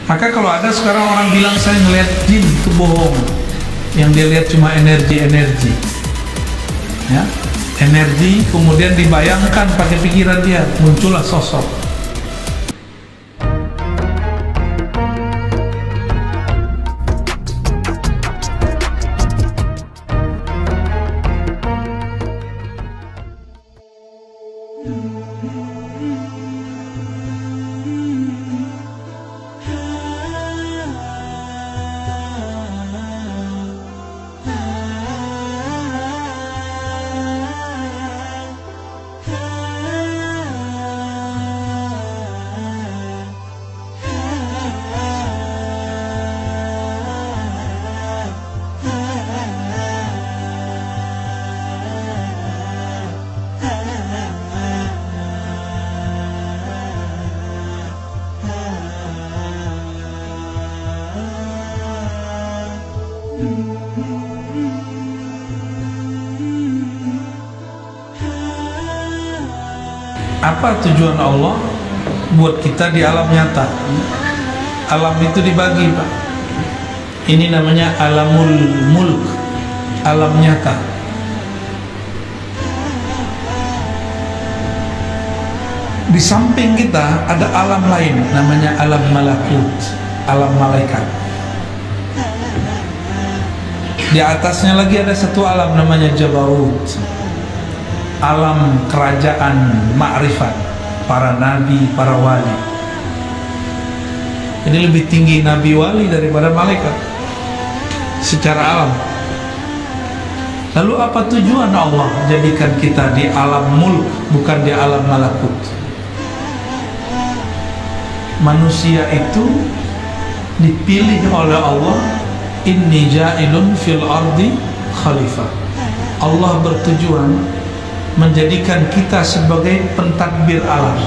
Maka kalau ada sekarang orang bilang saya ngelihat jin, itu bohong. Yang dia lihat cuma energi-energi, ya, energi, kemudian dibayangkan pakai pikiran dia, muncullah sosok. Apa tujuan Allah buat kita di alam nyata? Alam itu dibagi, Pak. Ini namanya alamul mulk, alam nyata. Di samping kita ada alam lain, namanya alam malakut, alam malaikat. Di atasnya lagi ada satu alam namanya Jabarut, alam kerajaan ma'rifat, para nabi, para wali. Jadi lebih tinggi nabi wali daripada malaikat secara alam. Lalu apa tujuan Allah jadikan kita di alam mulk, bukan di alam malakut? Manusia itu dipilih oleh Allah, inni ja'ilun fil ardi khalifah. Allah bertujuan menjadikan kita sebagai pentadbir alam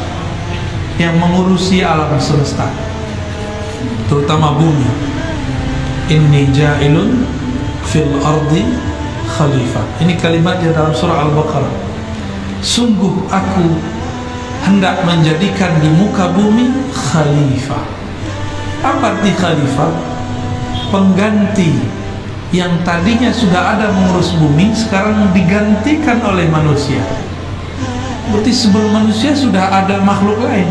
yang mengurusi alam semesta, terutama bumi. Inni ja'ilun fil ardi khalifah. Ini kalimatnya dalam surah Al-Baqarah. Sungguh aku hendak menjadikan di muka bumi khalifah. Apa arti khalifah? Pengganti yang tadinya sudah ada mengurus bumi, sekarang digantikan oleh manusia. Berarti sebelum manusia sudah ada makhluk lain.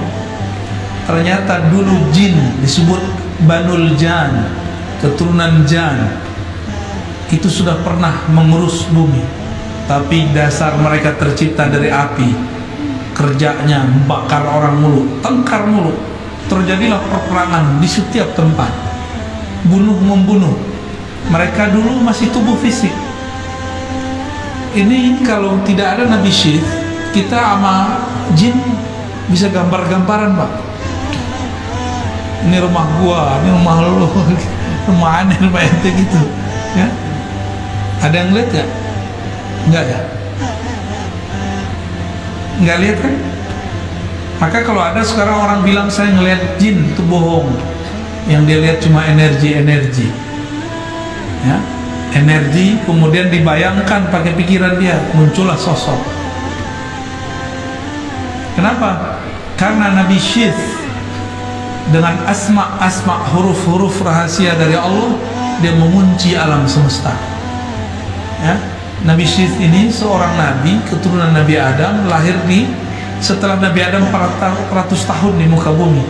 Ternyata dulu jin, disebut Banul Jan, keturunan Jan, itu sudah pernah mengurus bumi. Tapi dasar mereka tercipta dari api, kerjanya membakar orang mulu, tengkar mulu. Terjadilah peperangan di setiap tempat, bunuh-membunuh. Mereka dulu masih tubuh fisik. Ini kalau tidak ada Nabi Syith, kita sama jin bisa gambar-gambaran, Pak. Ini rumah gua, ini rumah lu, rumah aneh, rumah ente gitu, ya. Ada yang lihat gak? Enggak ya? Enggak lihat kan? Maka kalau ada sekarang orang bilang saya ngelihat jin, itu bohong. Yang dia lihat cuma energi-energi, ya, energi, kemudian dibayangkan pakai pikiran dia, muncullah sosok. Kenapa? Karena Nabi Syith dengan asma huruf-huruf rahasia dari Allah, dia mengunci alam semesta, ya. Nabi Syith ini seorang nabi, keturunan Nabi Adam, lahir di setelah Nabi Adam 400 tahun di muka bumi.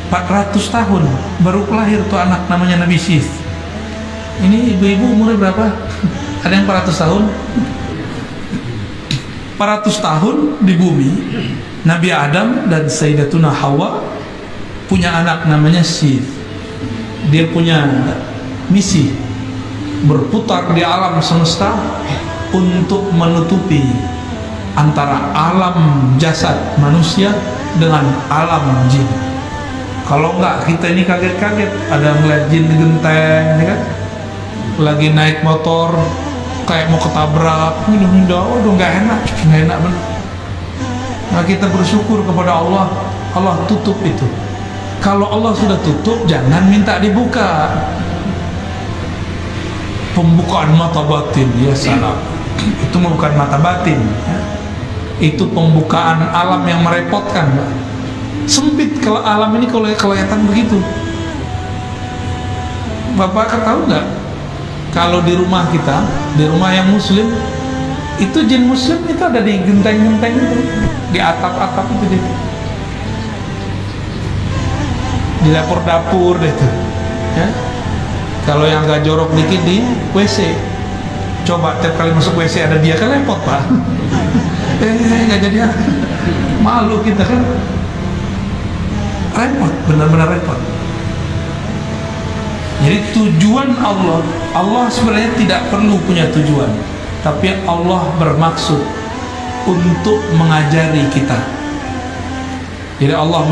400 tahun baru lahir tuh anak namanya Nabi Syith. Ini ibu-ibu umurnya berapa? Ada yang 400 tahun? 400 tahun di bumi. Nabi Adam dan Sayyidatuna Hawa punya anak namanya Syith. Dia punya misi berputar di alam semesta untuk menutupi antara alam jasad manusia dengan alam jin. Kalau enggak, kita ini kaget-kaget. Ada ngeliat jin di genteng, ya kan? Lagi naik motor kayak mau ketabrak, udah nggak enak bener. Nah, kita bersyukur kepada Allah, Allah tutup itu. Kalau Allah sudah tutup, jangan minta dibuka. Pembukaan mata batin, ya salah. Itu bukan mata batin, ya. Itu pembukaan alam yang merepotkan, Pak. Sempit kalau alam ini, kalau kelihatan begitu. Bapak tahu nggak? Kalau di rumah kita, di rumah yang muslim, itu jin muslim itu ada di genteng-genteng itu, di atap-atap itu, di dapur-dapur itu. Ya? Kalau yang agak jorok dikit di WC. Coba tiap kali masuk WC ada dia, kan repot Pak. Nggak jadi, malu kita kan. Repot, benar-benar repot. Jadi tujuan Allah sebenarnya tidak perlu punya tujuan, tapi Allah bermaksud untuk mengajari kita. Jadi Allah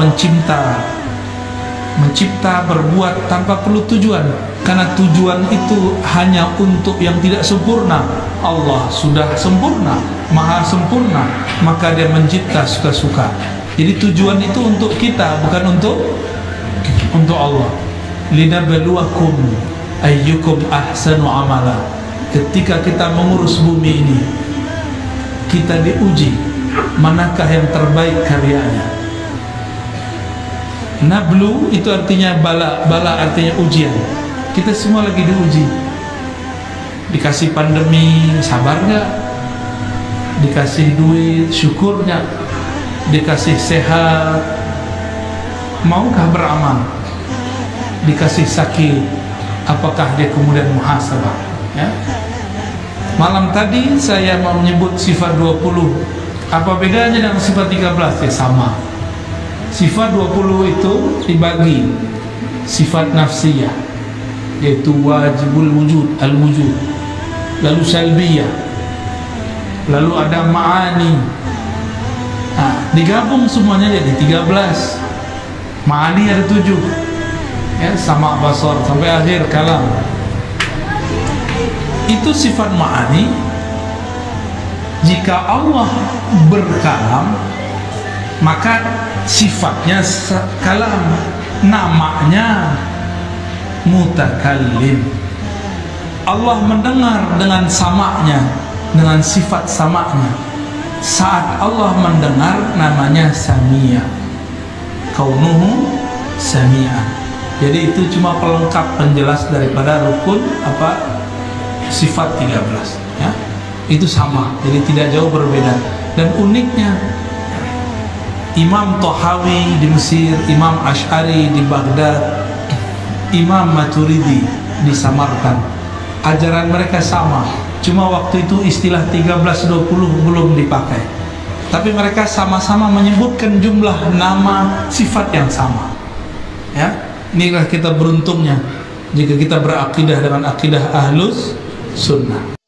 mencipta berbuat tanpa perlu tujuan, karena tujuan itu hanya untuk yang tidak sempurna. Allah sudah sempurna, maha sempurna, maka dia mencipta suka-suka. Jadi tujuan itu untuk kita, bukan untuk Allah. Linabluwakum ayyukum ahsanu amala. Ketika kita mengurus bumi ini, kita diuji manakah yang terbaik karyanya. Nablu itu artinya bala, bala artinya ujian. Kita semua lagi diuji. Dikasih pandemi, sabar nggak? Dikasih duit, syukur nggak? Dikasih sehat, maukah beramal? Dikasih sakit, apakah dia kemudian muhasabah? Ya? Malam tadi saya mau menyebut sifat 20. Apa bedanya dengan sifat 13? Ya sama. Sifat 20 itu dibagi sifat nafsiyah, yaitu wajibul wujud, al-wujud, lalu salbiyah, lalu ada ma'ani. Nah, digabung semuanya jadi 13. Ma'ani ada 7, ya, sama basar sampai akhir kalam. Itu sifat ma'ani. Jika Allah berkalam, maka sifatnya kalam, namanya mutakallim. Allah mendengar dengan samanya, dengan sifat samanya. Saat Allah mendengar, namanya samia, kaunuhu samia. Jadi itu cuma pelengkap penjelas daripada rukun sifat 13, ya. Itu sama, jadi tidak jauh berbeda. Dan uniknya, Imam Tohawi di Mesir, Imam Ash'ari di Baghdad, Imam Maturidi di Samarkand, ajaran mereka sama. Cuma waktu itu istilah 13-20 belum dipakai, tapi mereka sama-sama menyebutkan jumlah nama sifat yang sama. Ya, inilah kita beruntungnya jika kita berakidah dengan akidah Ahlus Sunnah.